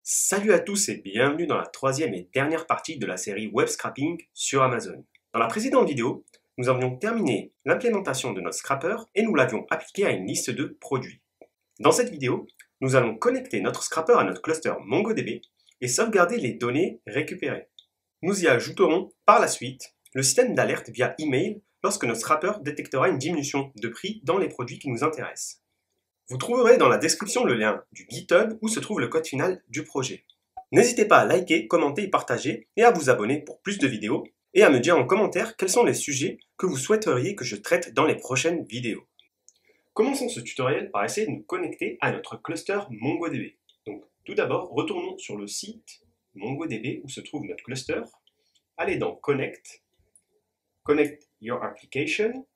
Salut à tous et bienvenue dans la troisième et dernière partie de la série Web Scrapping sur Amazon. Dans la précédente vidéo, nous avions terminé l'implémentation de notre scrapper et nous l'avions appliqué à une liste de produits. Dans cette vidéo, nous allons connecter notre scrapper à notre cluster MongoDB et sauvegarder les données récupérées. Nous y ajouterons par la suite le système d'alerte via email lorsque notre scrapper détectera une diminution de prix dans les produits qui nous intéressent. Vous trouverez dans la description le lien du GitHub où se trouve le code final du projet. N'hésitez pas à liker, commenter et partager et à vous abonner pour plus de vidéos et à me dire en commentaire quels sont les sujets que vous souhaiteriez que je traite dans les prochaines vidéos. Commençons ce tutoriel par essayer de nous connecter à notre cluster MongoDB. Donc tout d'abord, retournons sur le site MongoDB où se trouve notre cluster. Allez dans Connect, Connect Your Application,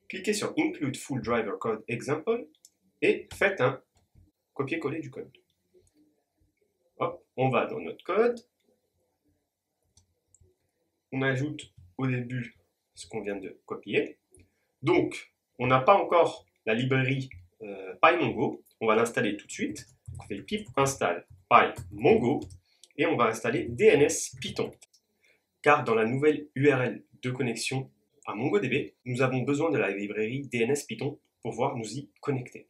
cliquez sur Include Full Driver Code Example et faites un copier-coller du code. Hop, on va dans notre code, on ajoute au début ce qu'on vient de copier. Donc, on n'a pas encore la librairie PyMongo, on va l'installer tout de suite. On fait pip install PyMongo et on va installer DNS Python. Car dans la nouvelle URL de connexion à MongoDB, nous avons besoin de la librairie DNS Python pour pouvoir nous y connecter.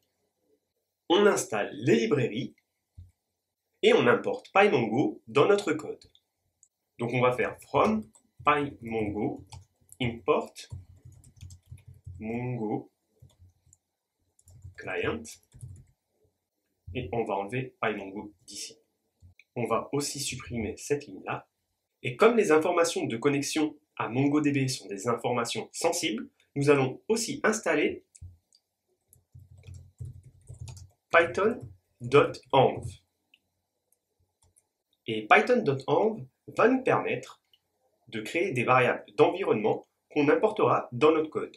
On installe les librairies et on importe PyMongo dans notre code. Donc on va faire from PyMongo import Mongo client et on va enlever PyMongo d'ici. On va aussi supprimer cette ligne-là. Et comme les informations de connexion à MongoDB sont des informations sensibles, nous allons aussi installer python.env. Et python.env va nous permettre de créer des variables d'environnement qu'on importera dans notre code.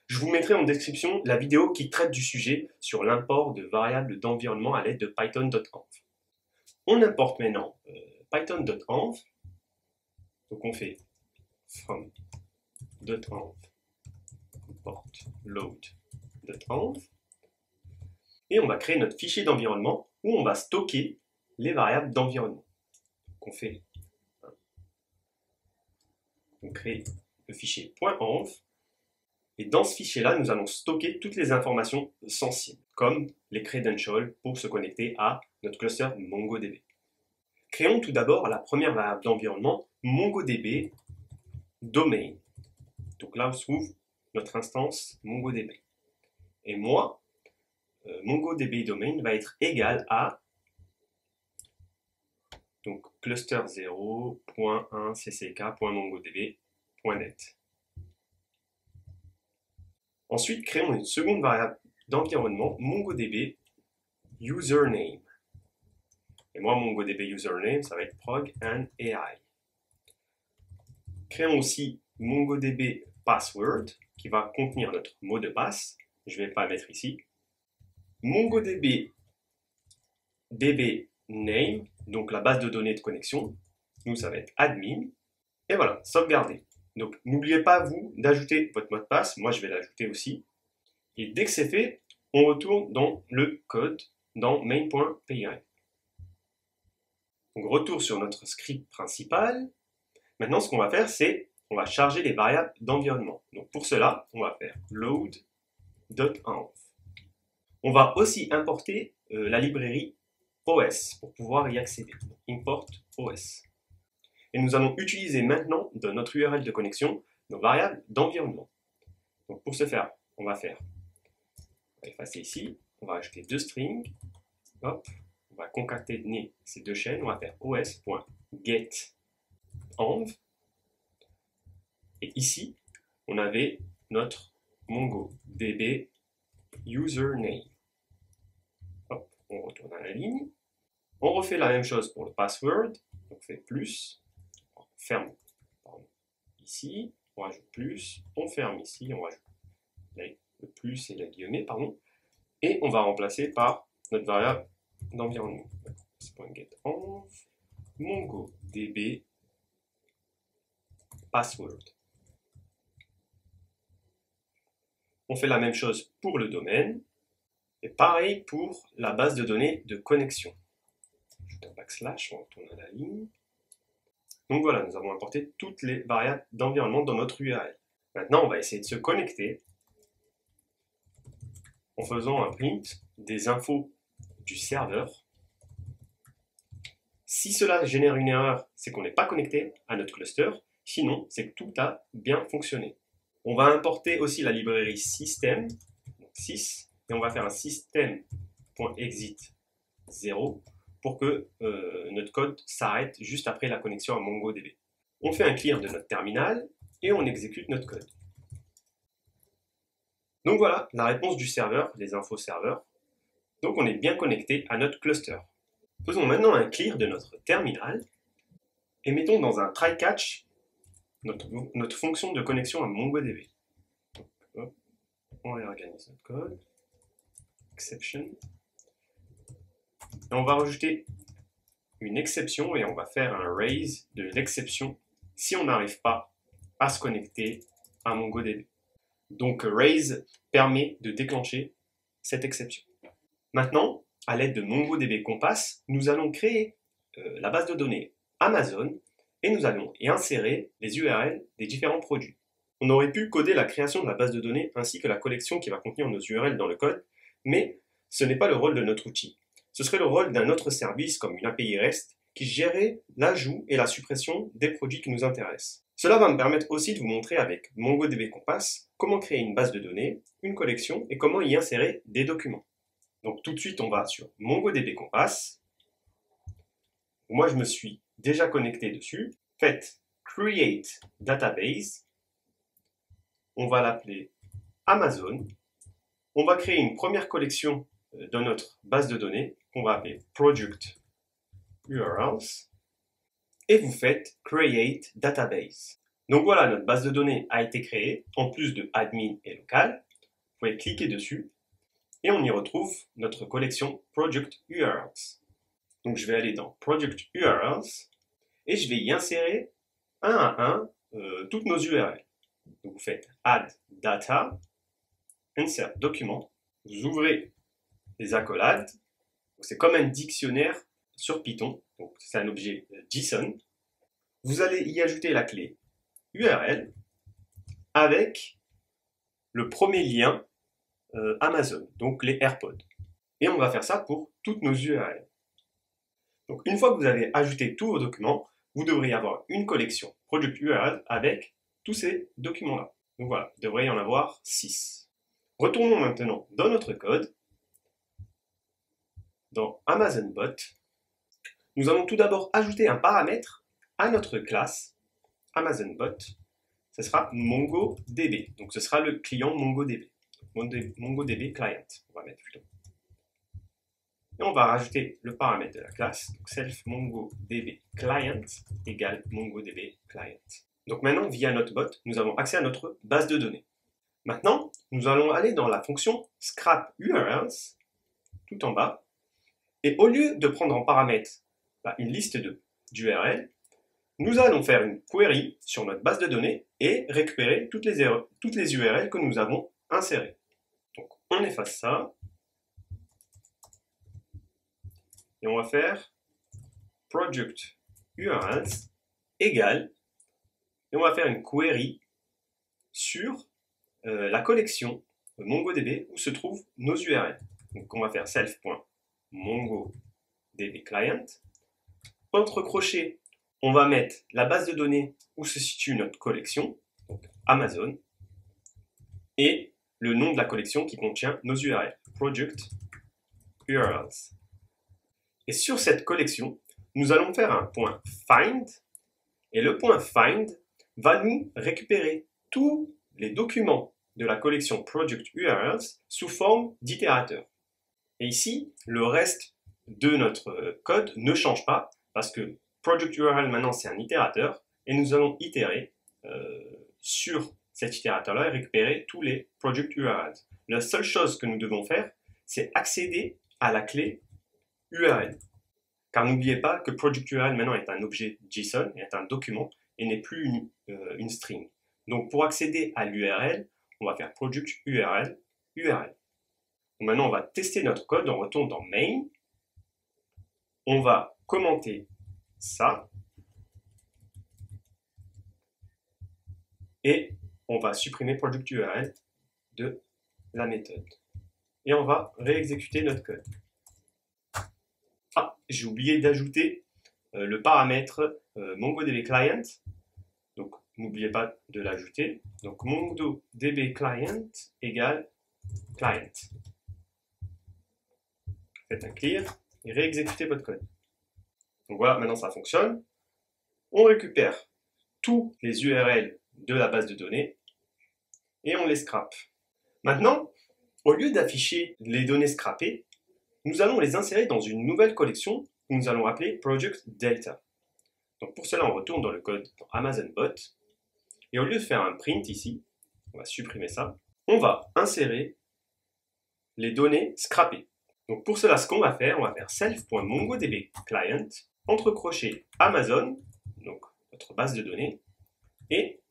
Je vous mettrai en description la vidéo qui traite du sujet sur l'import de variables d'environnement à l'aide de python.env. On importe maintenant python.env. Donc on fait from.env import load.env et on va créer notre fichier d'environnement où on va stocker les variables d'environnement. Donc on crée le fichier .env et dans ce fichier-là, nous allons stocker toutes les informations sensibles, comme les credentials pour se connecter à notre cluster MongoDB. Créons tout d'abord la première variable d'environnement, MongoDB domain. Donc là, on se trouve notre instance MongoDB. Et moi, MongoDB domain va être égal à donc cluster 0.1cck.mongodb.net. Ensuite, créons une seconde variable d'environnement, MongoDB username. Et moi, MongoDB username, ça va être prog and AI. Créons aussi MongoDB password, qui va contenir notre mot de passe. Je ne vais pas le mettre ici. MongoDB DB name, donc la base de données de connexion. Nous, ça va être admin. Et voilà, sauvegarder. Donc, n'oubliez pas, vous, d'ajouter votre mot de passe. Moi, je vais l'ajouter aussi. Et dès que c'est fait, on retourne dans le code, dans main.py. Donc, retour sur notre script principal. Maintenant, ce qu'on va faire, c'est on va charger les variables d'environnement. Donc, pour cela, on va faire load.env. On va aussi importer la librairie OS pour pouvoir y accéder. Import OS. Et nous allons utiliser maintenant dans notre URL de connexion nos variables d'environnement. Donc pour ce faire, on va effacer ici, on va ajouter deux strings, hop, on va concaténer ces deux chaînes, on va faire os.getEnv. Et ici, on avait notre MongoDB username. Hop, on retourne à la ligne. On refait la même chose pour le password. Donc on fait plus, on ferme ici, on rajoute plus, on ferme ici, on rajoute le plus et la guillemets, pardon, et on va remplacer par notre variable d'environnement. .getEnv, MongoDB password. On fait la même chose pour le domaine, et pareil pour la base de données de connexion. Je un backslash, on retourne à la ligne. Donc voilà, nous avons importé toutes les variables d'environnement dans notre URL. Maintenant, on va essayer de se connecter en faisant un print des infos du serveur. Si cela génère une erreur, c'est qu'on n'est pas connecté à notre cluster. Sinon, c'est que tout a bien fonctionné. On va importer aussi la librairie system, donc 6, et on va faire un system.exit 0 pour que notre code s'arrête juste après la connexion à MongoDB. On fait un clear de notre terminal et on exécute notre code. Donc voilà la réponse du serveur, les infos serveurs. Donc on est bien connecté à notre cluster. Faisons maintenant un clear de notre terminal et mettons dans un try-catch notre fonction de connexion à MongoDB. Donc, hop, on réorganise notre code. Exception. Et on va rajouter une exception et on va faire un raise de l'exception si on n'arrive pas à se connecter à MongoDB. Donc raise permet de déclencher cette exception. Maintenant, à l'aide de MongoDB Compass, nous allons créer la base de données Amazon et nous allons y insérer les URL des différents produits. On aurait pu coder la création de la base de données ainsi que la collection qui va contenir nos URL dans le code, mais ce n'est pas le rôle de notre outil. Ce serait le rôle d'un autre service comme une API REST qui gérerait l'ajout et la suppression des produits qui nous intéressent. Cela va me permettre aussi de vous montrer avec MongoDB Compass comment créer une base de données, une collection et comment y insérer des documents. Donc tout de suite, on va sur MongoDB Compass. Moi, je me suis déjà connecté dessus. Faites Create Database. On va l'appeler Amazon. On va créer une première collection dans notre base de données qu'on va appeler Project URLs. Et vous faites Create Database. Donc voilà, notre base de données a été créée, en plus de admin et local. Vous pouvez cliquer dessus et on y retrouve notre collection Project URLs. Donc je vais aller dans Project URLs et je vais y insérer un à un toutes nos URL. Donc vous faites Add Data, Insert Document, vous ouvrez les accolades, c'est comme un dictionnaire sur Python, donc c'est un objet JSON. Vous allez y ajouter la clé URL avec le premier lien Amazon, donc les AirPods. Et on va faire ça pour toutes nos URL. Donc une fois que vous avez ajouté tous vos documents, vous devriez avoir une collection Project URL avec tous ces documents-là. Donc voilà, il devrait y en avoir 6. Retournons maintenant dans notre code, dans AmazonBot. Nous allons tout d'abord ajouter un paramètre à notre classe AmazonBot. Ce sera MongoDB. Donc ce sera le client MongoDB. MongoDB Client, on va mettre plutôt. Et on va rajouter le paramètre de la classe, donc self MongoDB Client égale MongoDB Client. Donc maintenant, via notre bot, nous avons accès à notre base de données. Maintenant, nous allons aller dans la fonction scrap URLs, tout en bas, et au lieu de prendre en paramètre une liste d'URL, nous allons faire une query sur notre base de données et récupérer toutes les URL que nous avons insérées. Donc on efface ça. Et on va faire project URLs égale, et on va faire une query sur la collection MongoDB où se trouvent nos URL. Donc on va faire self.mongodb client. Entre crochets, on va mettre la base de données où se situe notre collection, donc Amazon, et le nom de la collection qui contient nos URL, project URLs. Et sur cette collection, nous allons faire un point find, et le point find va nous récupérer tous les documents de la collection Project URLs sous forme d'itérateur. Et ici, le reste de notre code ne change pas, parce que Project URL maintenant c'est un itérateur, et nous allons itérer sur cet itérateur-là et récupérer tous les Project URLs. La seule chose que nous devons faire, c'est accéder à la clé URL. Car n'oubliez pas que Project URL maintenant est un objet JSON, est un document, et n'est plus une string. Donc pour accéder à l'URL, on va faire Project URL, URL. Donc maintenant on va tester notre code, on retourne dans main, on va commenter ça. Et on va supprimer product URL de la méthode. Et on va réexécuter notre code. Ah, j'ai oublié d'ajouter le paramètre MongoDB Client. Donc, n'oubliez pas de l'ajouter. Donc, MongoDB Client égale Client. Faites un clear et réexécutez votre code. Donc voilà, maintenant ça fonctionne. On récupère tous les URL de la base de données et on les scrape. Maintenant, au lieu d'afficher les données scrapées, nous allons les insérer dans une nouvelle collection que nous allons appeler Project Data. Donc pour cela, on retourne dans le code dans Amazon Bot et au lieu de faire un print ici, on va supprimer ça, on va insérer les données scrapées. Donc pour cela, ce qu'on va faire self.mongodb client entre crochets Amazon, donc notre base de données, et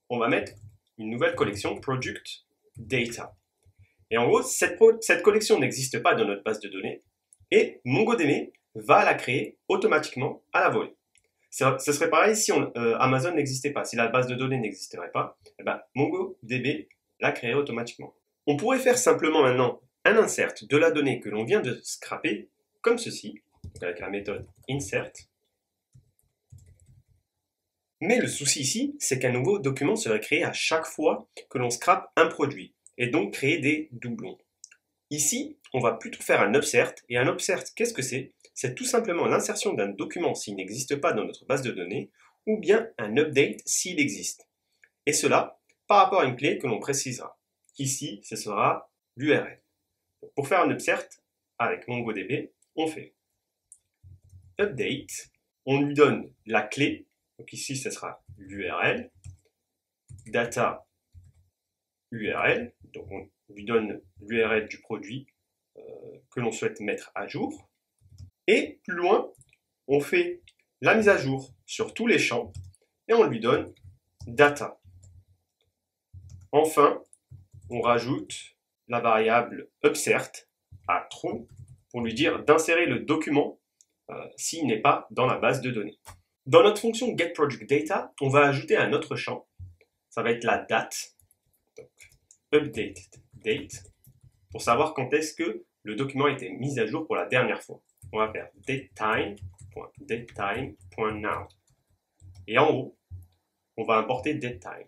on va mettre une nouvelle collection Project Data. Et en gros, cette collection n'existe pas dans notre base de données et MongoDB va la créer automatiquement à la volée. Ce serait pareil si Amazon n'existait pas, si la base de données n'existerait pas, eh ben, MongoDB la créerait automatiquement. On pourrait faire simplement maintenant un insert de la donnée que l'on vient de scraper, comme ceci, donc avec la méthode insert. Mais le souci ici, c'est qu'un nouveau document serait créé à chaque fois que l'on scrape un produit, et donc créer des doublons. Ici, on va plutôt faire un upsert, et un upsert, qu'est-ce que c'est? C'est tout simplement l'insertion d'un document s'il n'existe pas dans notre base de données, ou bien un update s'il existe. Et cela, par rapport à une clé que l'on précisera. Ici, ce sera l'URL. Pour faire un upsert, avec MongoDB, on fait update, on lui donne la clé, donc ici ce sera l'URL, data URL, donc on lui donne l'URL du produit que l'on souhaite mettre à jour, et plus loin, on fait la mise à jour sur tous les champs, et on lui donne data. Enfin, on rajoute la variable upsert à true pour lui dire d'insérer le document s'il n'est pas dans la base de données. Dans notre fonction getProjectData, on va ajouter un autre champ. Ça va être la date, donc update date, pour savoir quand est-ce que le document a été mis à jour pour la dernière fois. On va faire datetime.datetime.now. Et en haut, on va importer datetime.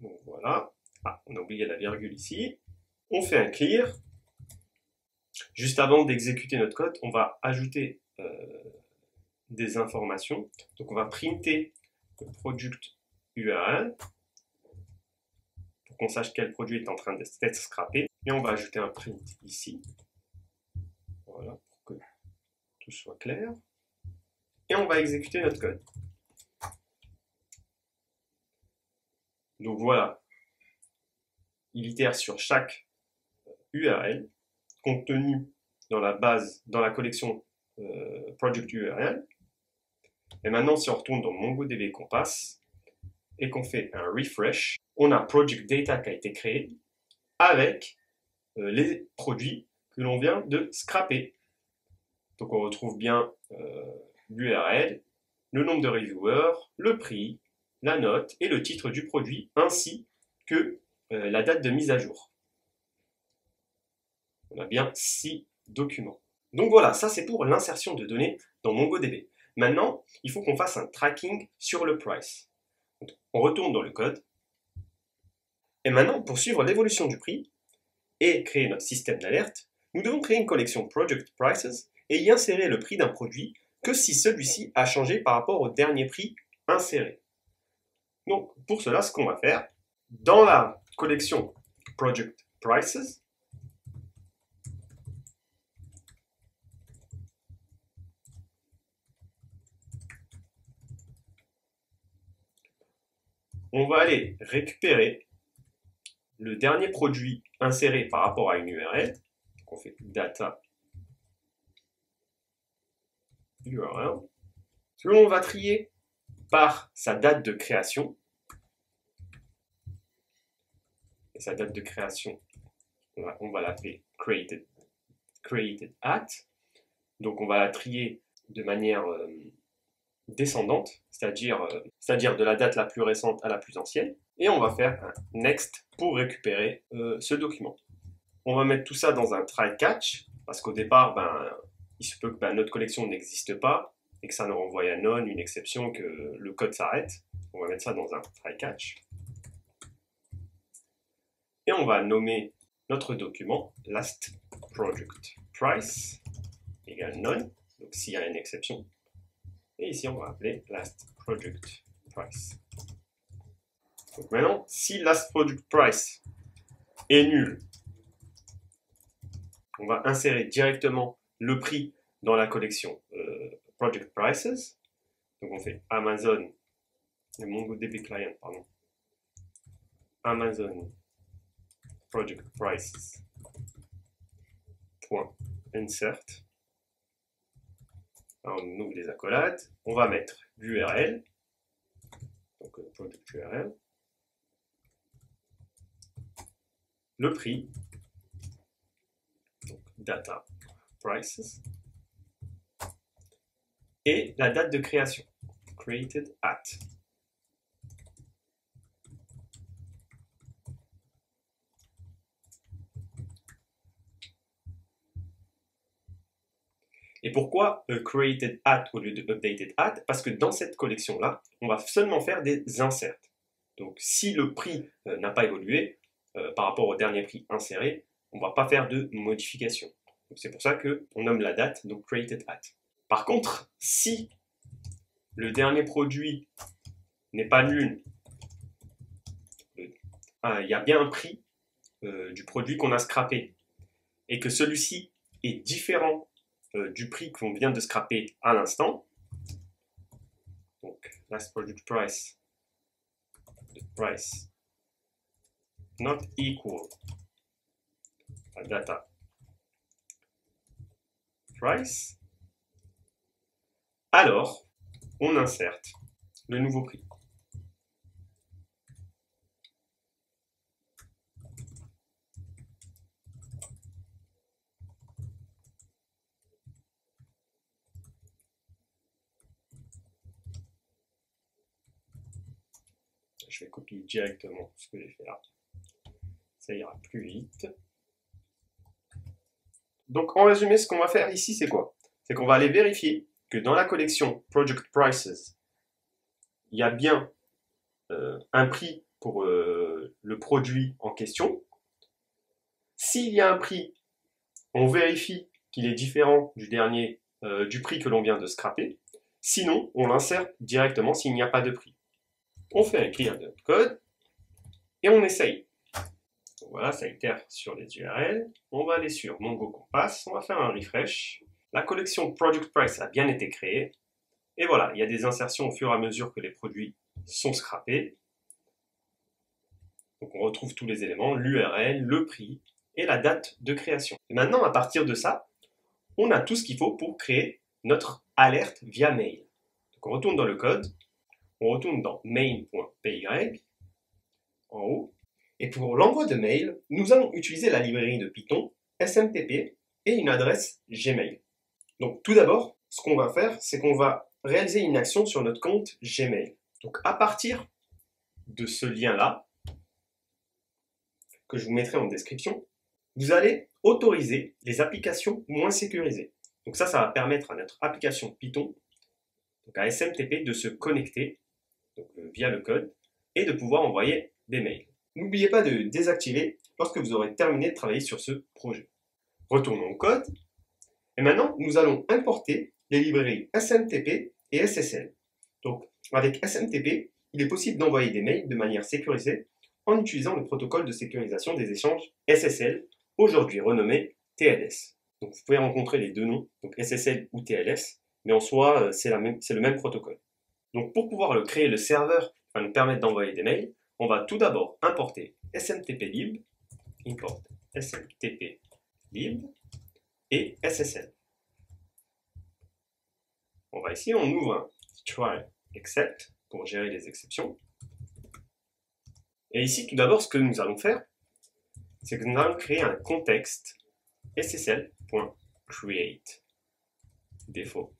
Donc voilà. Ah, on a oublié la virgule ici. On fait un clear. Juste avant d'exécuter notre code, on va ajouter des informations. Donc on va printer le product URL pour qu'on sache quel produit est en train d'être scrappé. Et on va ajouter un print ici. Voilà, pour que tout soit clair. Et on va exécuter notre code. Donc voilà, il itère sur chaque URL contenu dans la base, dans la collection Project URL. Et maintenant, si on retourne dans MongoDB Compass et qu'on fait un refresh, on a Project Data qui a été créé avec les produits que l'on vient de scraper. Donc on retrouve bien l'URL, le nombre de reviewers, le prix, la note et le titre du produit, ainsi que la date de mise à jour. On a bien 6 documents. Donc voilà, ça c'est pour l'insertion de données dans MongoDB. Maintenant, il faut qu'on fasse un tracking sur le price. Donc, on retourne dans le code. Et maintenant, pour suivre l'évolution du prix et créer notre système d'alerte, nous devons créer une collection Project Prices et y insérer le prix d'un produit que si celui-ci a changé par rapport au dernier prix inséré. Donc, pour cela, ce qu'on va faire, dans la collection Project Prices, on va aller récupérer le dernier produit inséré par rapport à une URL. Donc, on fait data URL, que l'on va trier par sa date de création. et sa date de création, on va l'appeler created at. Donc on va la trier de manière descendante, c'est-à-dire de la date la plus récente à la plus ancienne. Et on va faire un next pour récupérer ce document. On va mettre tout ça dans un try-catch, parce qu'au départ, il se peut que notre collection n'existe pas, et que ça nous renvoie à none, une exception, que le code s'arrête. On va mettre ça dans un try-catch. Et on va nommer notre document last product price égale none, donc s'il y a une exception. Et ici, on va appeler last product price. Donc maintenant, si last product price est nul, on va insérer directement le prix dans la collection Project Prices. Donc on fait Amazon, le MongoDB client, pardon. Amazon Project Prices .insert. Alors on ouvre les accolades. On va mettre l'URL. Donc Project URL. Le prix. Donc data prices. Et la date de création, created at. Et pourquoi created at au lieu de updated at? Parce que dans cette collection-là, on va seulement faire des inserts. Donc si le prix n'a pas évolué par rapport au dernier prix inséré, on ne va pas faire de modification. C'est pour ça qu'on nomme la date, donc created at. Par contre, si le dernier produit n'est pas nul, il y a bien un prix du produit qu'on a scrappé, et que celui-ci est différent du prix qu'on vient de scraper à l'instant, donc last product price, the price not equal à data price, alors on insère le nouveau prix. Je vais copier directement ce que j'ai fait là. Ça ira plus vite. Donc en résumé, ce qu'on va faire ici, c'est quoi? C'est qu'on va aller vérifier que dans la collection Project Prices, il y a bien un prix pour le produit en question. S'il y a un prix, on vérifie qu'il est différent du dernier, du prix que l'on vient de scraper. Sinon, on l'insère directement s'il n'y a pas de prix. On fait un clear de notre code et on essaye. Donc voilà, ça itère sur les URL. On va aller sur Mongo Compass, on va faire un refresh. La collection Project Price a bien été créée. Et voilà, il y a des insertions au fur et à mesure que les produits sont scrapés. Donc on retrouve tous les éléments, l'URL, le prix et la date de création. Et maintenant, à partir de ça, on a tout ce qu'il faut pour créer notre alerte via mail. Donc on retourne dans le code, on retourne dans main.py, en haut. Et pour l'envoi de mail, nous allons utiliser la librairie de Python, SMTP et une adresse Gmail. Donc tout d'abord, ce qu'on va faire, c'est qu'on va réaliser une action sur notre compte Gmail. Donc à partir de ce lien-là, que je vous mettrai en description, vous allez autoriser les applications moins sécurisées. Donc ça va permettre à notre application Python, donc à SMTP, de se connecter donc, via le code et de pouvoir envoyer des mails. N'oubliez pas de désactiver lorsque vous aurez terminé de travailler sur ce projet. Retournons au code. Et maintenant, nous allons importer les librairies SMTP et SSL. Donc, avec SMTP, il est possible d'envoyer des mails de manière sécurisée en utilisant le protocole de sécurisation des échanges SSL, aujourd'hui renommé TLS. Donc, vous pouvez rencontrer les deux noms, donc SSL ou TLS, mais en soi, c'est le même protocole. Donc, pour pouvoir créer le serveur qui va nous permettre d'envoyer des mails, on va tout d'abord importer smtplib, import smtplib et SSL. On va ici, on ouvre un try except pour gérer les exceptions. Et ici, tout d'abord, ce que nous allons faire, c'est que nous allons créer un contexte ssl.create. Défaut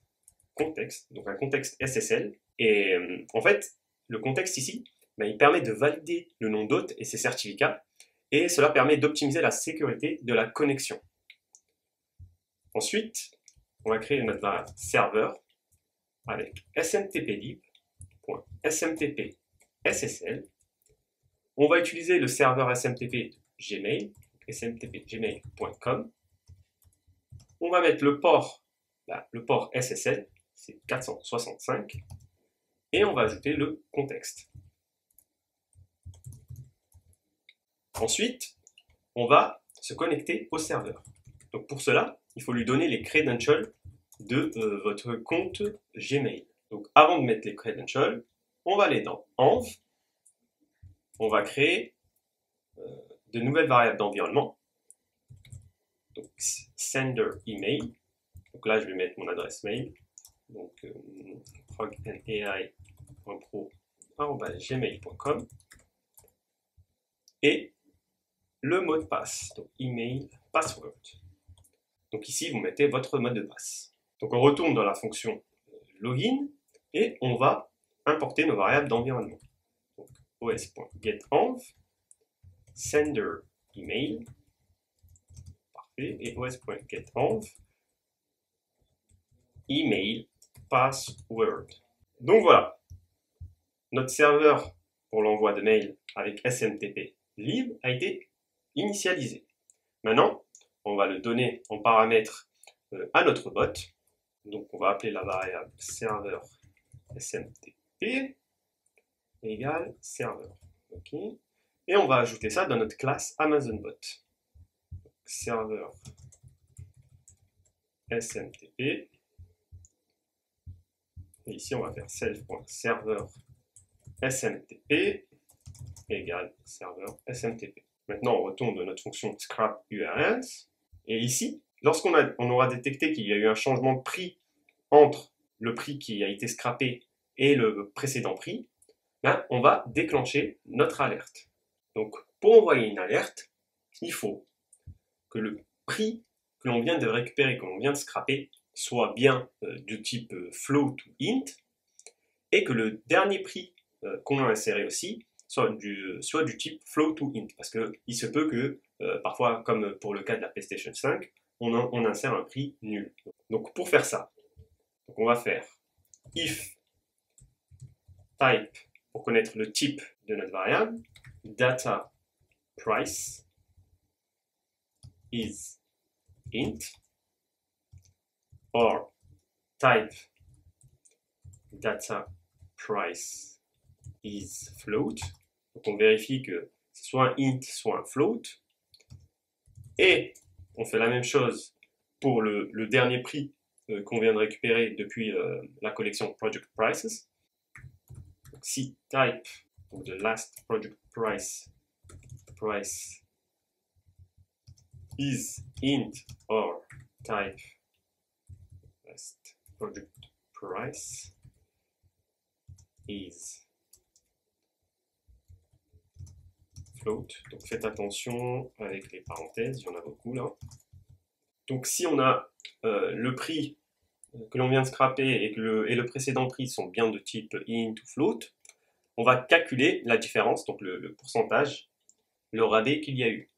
contexte, donc un contexte SSL. Et en fait, le contexte ici, il permet de valider le nom d'hôte et ses certificats, et cela permet d'optimiser la sécurité de la connexion. Ensuite, on va créer notre variable serveur avec smtplib.smtp/ssl. On va utiliser le serveur SMTP Gmail, smtpgmail.com. On va mettre le port SSL, c'est 465, et on va ajouter le contexte. Ensuite, on va se connecter au serveur. Donc pour cela, il faut lui donner les credentials de votre compte Gmail. Donc avant de mettre les credentials, on va aller dans env, on va créer de nouvelles variables d'environnement. Donc sender email. Donc là, je vais mettre mon adresse mail. Donc prognai.pro@gmail.com et le mot de passe, donc email password. Donc ici, vous mettez votre mot de passe. Donc on retourne dans la fonction login et on va importer nos variables d'environnement. Donc os.getEnv, sender email, parfait, et os.getEnv, email password. Donc voilà, notre serveur pour l'envoi de mail avec SMTP lib a été initialisé. Maintenant, on va le donner en paramètre à notre bot. Donc on va appeler la variable serveur SMTP égale serveur. Okay. Et on va ajouter ça dans notre classe AmazonBot. Serveur SMTP. Et ici, on va faire self.serveur SMTP égale serveur SMTP. Maintenant, on retourne dans notre fonction scrap URLs. Et ici, lorsqu'on aura détecté qu'il y a eu un changement de prix entre le prix qui a été scrappé et le précédent prix, on va déclencher notre alerte. Donc, pour envoyer une alerte, il faut que le prix que l'on vient de récupérer, que l'on vient de scraper, soit bien du type float ou int, et que le dernier prix qu'on a inséré aussi soit du type float ou int, parce qu'il se peut que parfois, comme pour le cas de la PlayStation 5, on insère un prix nul. Donc pour faire ça, on va faire if type, pour connaître le type de notre variable, data price is int, or type data price is float. Donc on vérifie que c'est soit un int, soit un float. Et on fait la même chose pour le dernier prix qu'on vient de récupérer depuis la collection Project Prices. Donc, si type, donc the last project price is int or type last project price is float. Donc faites attention avec les parenthèses, il y en a beaucoup là. Donc si on a le prix que l'on vient de scraper et le précédent prix sont bien de type int ou float, on va calculer la différence, donc le pourcentage, le rabais qu'il y a eu.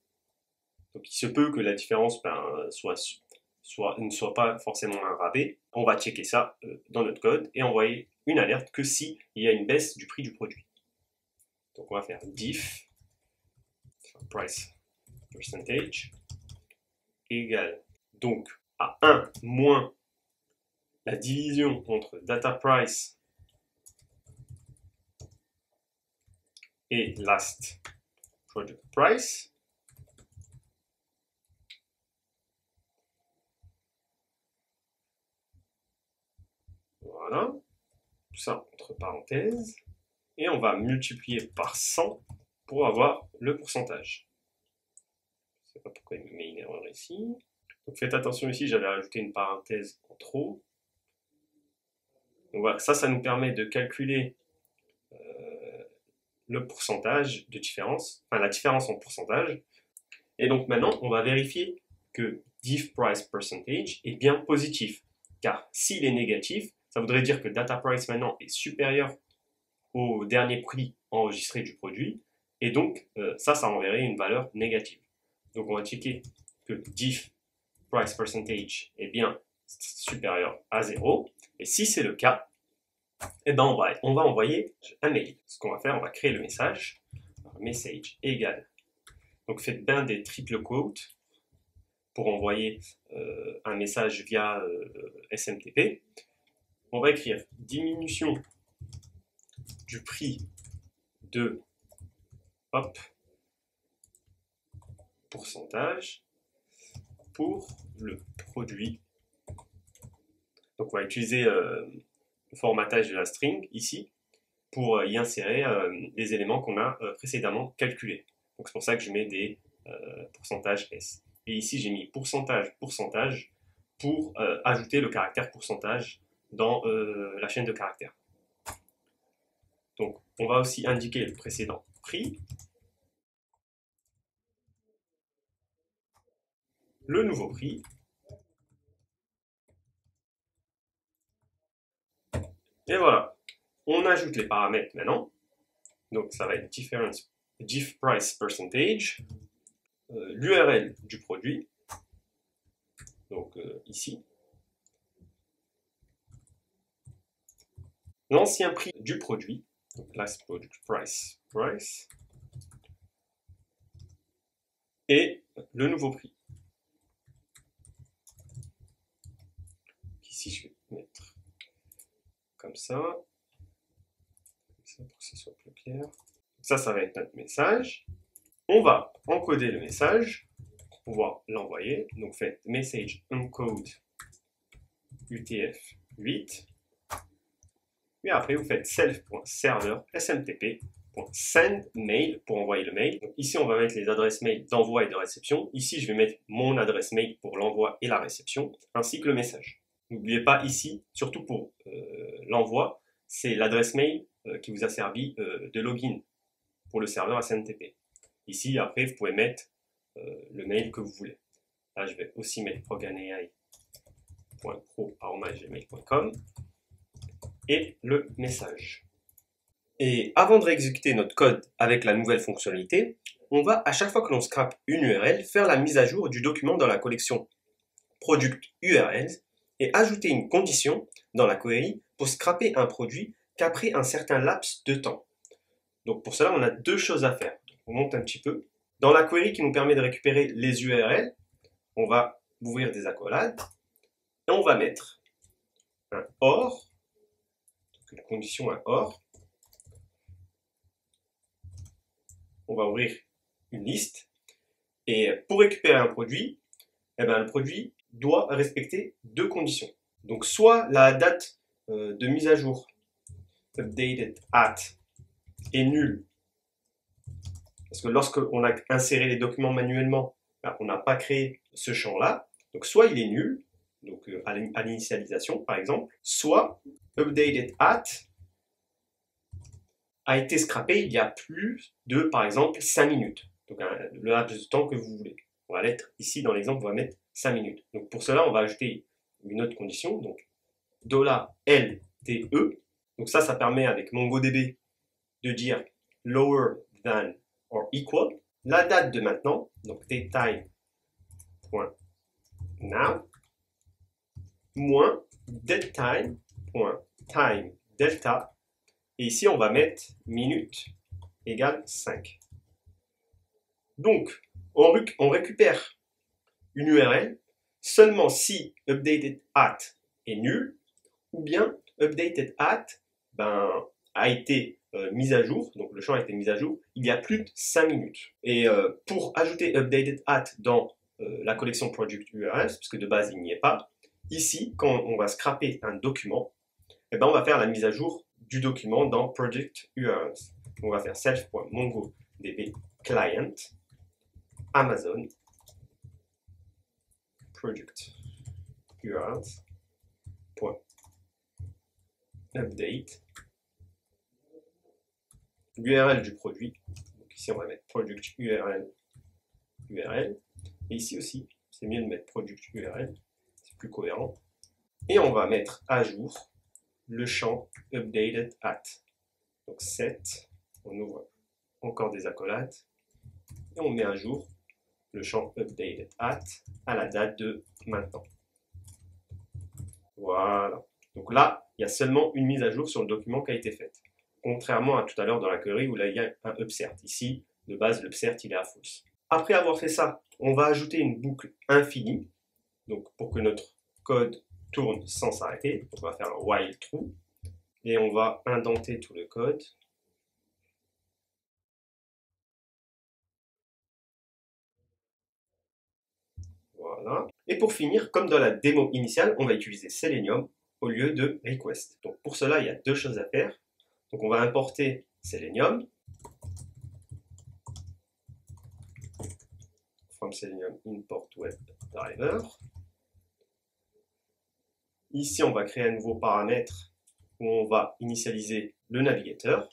Donc il se peut que la différence ne soit pas forcément un rabais. On va checker ça dans notre code et envoyer une alerte que si il y a une baisse du prix du produit. Donc on va faire diff price percentage égale donc à 1 moins la division entre data price et last project price. Voilà, tout ça entre parenthèses, et on va multiplier par 100 pour avoir le pourcentage. Je ne sais pas pourquoi il me met une erreur ici. Donc faites attention ici, j'avais rajouté une parenthèse en trop. Donc voilà, ça nous permet de calculer le pourcentage de différence, enfin la différence en pourcentage. Et donc maintenant, on va vérifier que diff price percentage est bien positif. Car s'il est négatif, ça voudrait dire que data price maintenant est supérieur au dernier prix enregistré du produit. Et donc, ça enverrait une valeur négative. Donc on va checker que diff price percentage est bien supérieur à 0. Et si c'est le cas, eh ben on va envoyer un mail. Ce qu'on va faire, on va créer le message. Message égale. Donc faites bien des triple quotes pour envoyer un message via SMTP. On va écrire diminution du prix de pourcentage pour le produit. Donc on va utiliser le formatage de la string ici pour y insérer les éléments qu'on a précédemment calculés. Donc c'est pour ça que je mets des pourcentages S. Et ici j'ai mis pourcentage pour ajouter le caractère pourcentage dans la chaîne de caractères. Donc on va aussi indiquer le précédent prix, le nouveau prix, et voilà. On ajoute les paramètres maintenant. Donc ça va être diff price percentage, l'URL du produit, donc ici, l'ancien prix du produit, donc last product price, et le nouveau prix. Ici je vais mettre comme ça pour que ce soit plus clair. Ça va être notre message. On va encoder le message pour pouvoir l'envoyer. Donc faites message encode UTF-8. Et après vous faites self.server smtp.sendMail pour envoyer le mail. Donc ici on va mettre les adresses mail d'envoi et de réception. Ici je vais mettre mon adresse mail pour l'envoi et la réception, ainsi que le message. N'oubliez pas ici, surtout pour l'envoi, c'est l'adresse mail qui vous a servi de login pour le serveur SMTP. Ici, après, vous pouvez mettre le mail que vous voulez. Là, je vais aussi mettre proganai.pro@gmail.com et le message. Et avant de réexécuter notre code avec la nouvelle fonctionnalité, on va, à chaque fois que l'on scrape une URL, faire la mise à jour du document dans la collection product URLs et ajouter une condition dans la query pour scraper un produit qu'après un certain laps de temps. Donc pour cela, on a deux choses à faire. On monte un petit peu. Dans la query qui nous permet de récupérer les URL, on va ouvrir des accolades et on va mettre un OR, donc une condition un OR. On va ouvrir une liste et pour récupérer un produit, eh ben, le produit doit respecter deux conditions. Donc soit la date de mise à jour updated at est nulle, parce que lorsqu'on a inséré les documents manuellement, on n'a pas créé ce champ-là. Donc soit il est nul, donc à l'initialisation par exemple, soit updated at a été scrappé il y a plus de, par exemple, 5 minutes. Donc le laps de temps que vous voulez. On va mettre ici dans l'exemple, on va mettre 5 minutes. Donc pour cela, on va ajouter une autre condition, donc $LTE. Donc ça permet avec MongoDB de dire lower than or equal. La date de maintenant, donc datetime.now, moins datetime.time delta. Et ici, on va mettre minute égale 5. Donc, on récupère une URL seulement si updated at est nul, ou bien updated at a été mise à jour, donc le champ a été mis à jour, il y a plus de 5 minutes. Et pour ajouter updated at dans la collection product URLs, puisque de base il n'y est pas, ici, quand on va scraper un document, on va faire la mise à jour du document dans product URLs. On va faire self.mongodb client Amazon product URLs update l'URL du produit. Donc ici on va mettre product URL URL. Et ici aussi, c'est mieux de mettre product URL, c'est plus cohérent. Et on va mettre à jour le champ updated at. Donc set, on ouvre encore des accolades, et on met à jour le champ updated at à la date de maintenant. Voilà. Donc là, il y a seulement une mise à jour sur le document qui a été faite. Contrairement à tout à l'heure dans la query où là, il y a un upsert. Ici, de base, l'upsert, il est à false. Après avoir fait ça, on va ajouter une boucle infinie. Donc pour que notre code tourne sans s'arrêter, on va faire un while true. Et on va indenter tout le code. Voilà. Et pour finir, comme dans la démo initiale, on va utiliser Selenium au lieu de request. Donc pour cela, il y a deux choses à faire. Donc on va importer Selenium. From Selenium import WebDriver. Ici, on va créer un nouveau paramètre où on va initialiser le navigateur.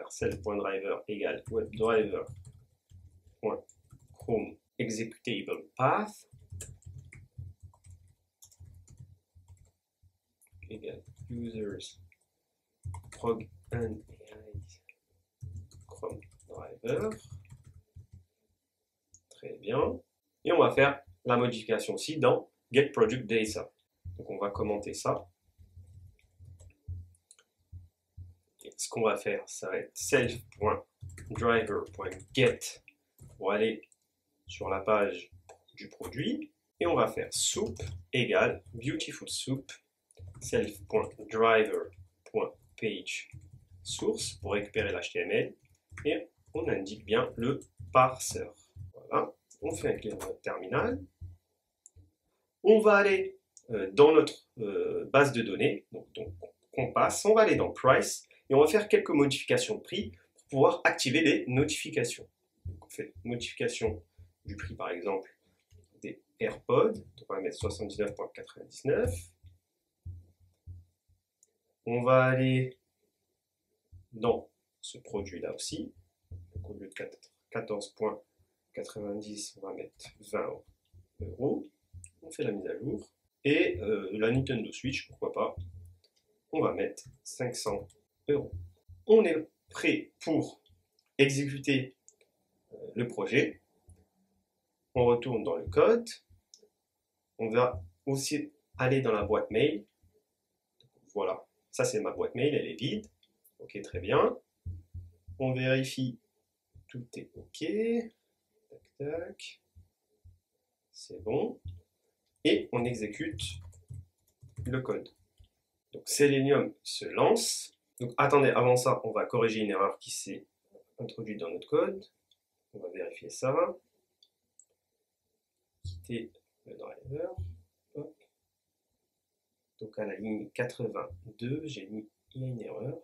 Self.driver égale WebDriver.Chrome executable path égale users prog and Chrome driver. Très bien. Et on va faire la modification aussi dans getProductData. Donc on va commenter ça. Et ce qu'on va faire, ça va être self.driver.get pour aller sur la page du produit. Et on va faire soup égale beautiful soup self.driver.page source pour récupérer l'HTML. Et on indique bien le parseur. Voilà. On fait un clic dans notre terminal. On va aller dans notre base de données, donc on passe, on va aller dans Price, et on va faire quelques modifications de prix pour pouvoir activer les notifications. Donc on fait modification du prix par exemple des AirPods, donc on va mettre 79,99. On va aller dans ce produit-là aussi, donc au lieu de 14,90, on va mettre 20 €. On fait la mise à jour. Et la Nintendo Switch, pourquoi pas, on va mettre 500 €. On est prêt pour exécuter le projet. On retourne dans le code. On va aussi aller dans la boîte mail. Voilà, ça c'est ma boîte mail, elle est vide. Ok, très bien. On vérifie, tout est ok. Tac, tac. C'est bon. Et on exécute le code. Donc Selenium se lance. Donc attendez, avant ça, on va corriger une erreur qui s'est introduite dans notre code. On va vérifier ça. Quitter le driver. Hop. Donc à la ligne 82, j'ai mis il y a une erreur.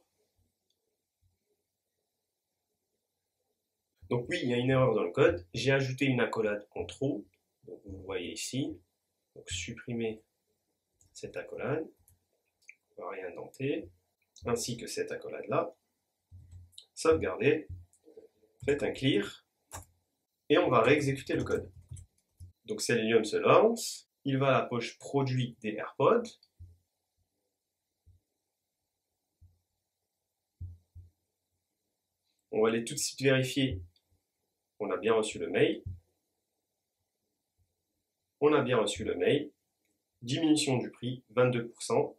Donc oui, il y a une erreur dans le code. J'ai ajouté une accolade en trop. Donc vous le voyez ici. Donc supprimer cette accolade. On va réindenter. Ainsi que cette accolade-là. Sauvegarder. Faites un clear. Et on va réexécuter le code. Donc Selenium se lance. Il va à la poche produit des AirPods. On va aller tout de suite vérifier qu'on a bien reçu le mail. On a bien reçu le mail. Diminution du prix, 22%.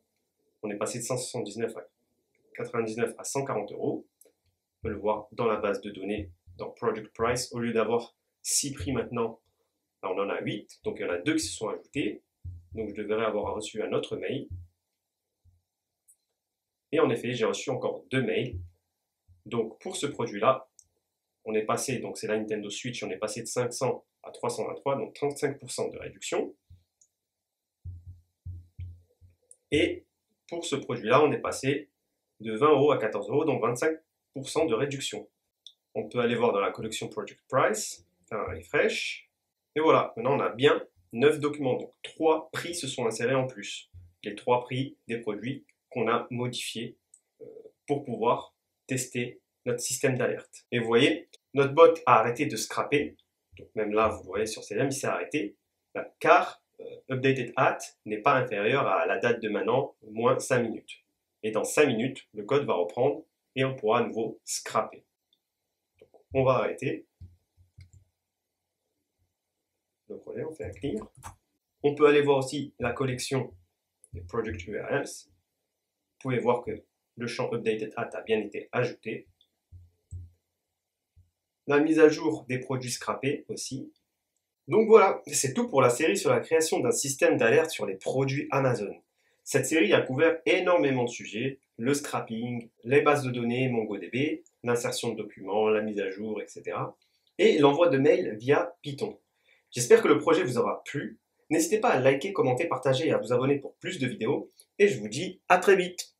On est passé de 179 à 99 à 140 €. On peut le voir dans la base de données, dans Product Price. Au lieu d'avoir 6 prix maintenant, on en a 8. Donc il y en a 2 qui se sont ajoutés. Donc je devrais avoir reçu un autre mail. Et en effet, j'ai reçu encore 2 mails. Donc pour ce produit-là, on est passé, donc c'est la Nintendo Switch, on est passé de 500 à 323, donc 35% de réduction. Et pour ce produit-là, on est passé de 20 € à 14 €, donc 25% de réduction. On peut aller voir dans la collection Product Price, faire un refresh. Et voilà, maintenant on a bien 9 documents, donc 3 prix se sont insérés en plus. Les 3 prix des produits qu'on a modifiés pour pouvoir tester notre système d'alerte. Et vous voyez, Notre bot a arrêté de scraper. Donc même là, vous voyez sur CLM, il s'est arrêté. Car updated at n'est pas inférieur à la date de maintenant, moins 5 minutes. Et dans 5 minutes, le code va reprendre et on pourra à nouveau scraper. Donc, on va arrêter. Donc voilà, on fait un clear. On peut aller voir aussi la collection des project URLs. Vous pouvez voir que le champ updated at a bien été ajouté. La mise à jour des produits scrappés aussi. Donc voilà, c'est tout pour la série sur la création d'un système d'alerte sur les produits Amazon. Cette série a couvert énormément de sujets, le scrapping, les bases de données MongoDB, l'insertion de documents, la mise à jour, etc. et l'envoi de mails via Python. J'espère que le projet vous aura plu. N'hésitez pas à liker, commenter, partager et à vous abonner pour plus de vidéos. Et je vous dis à très vite.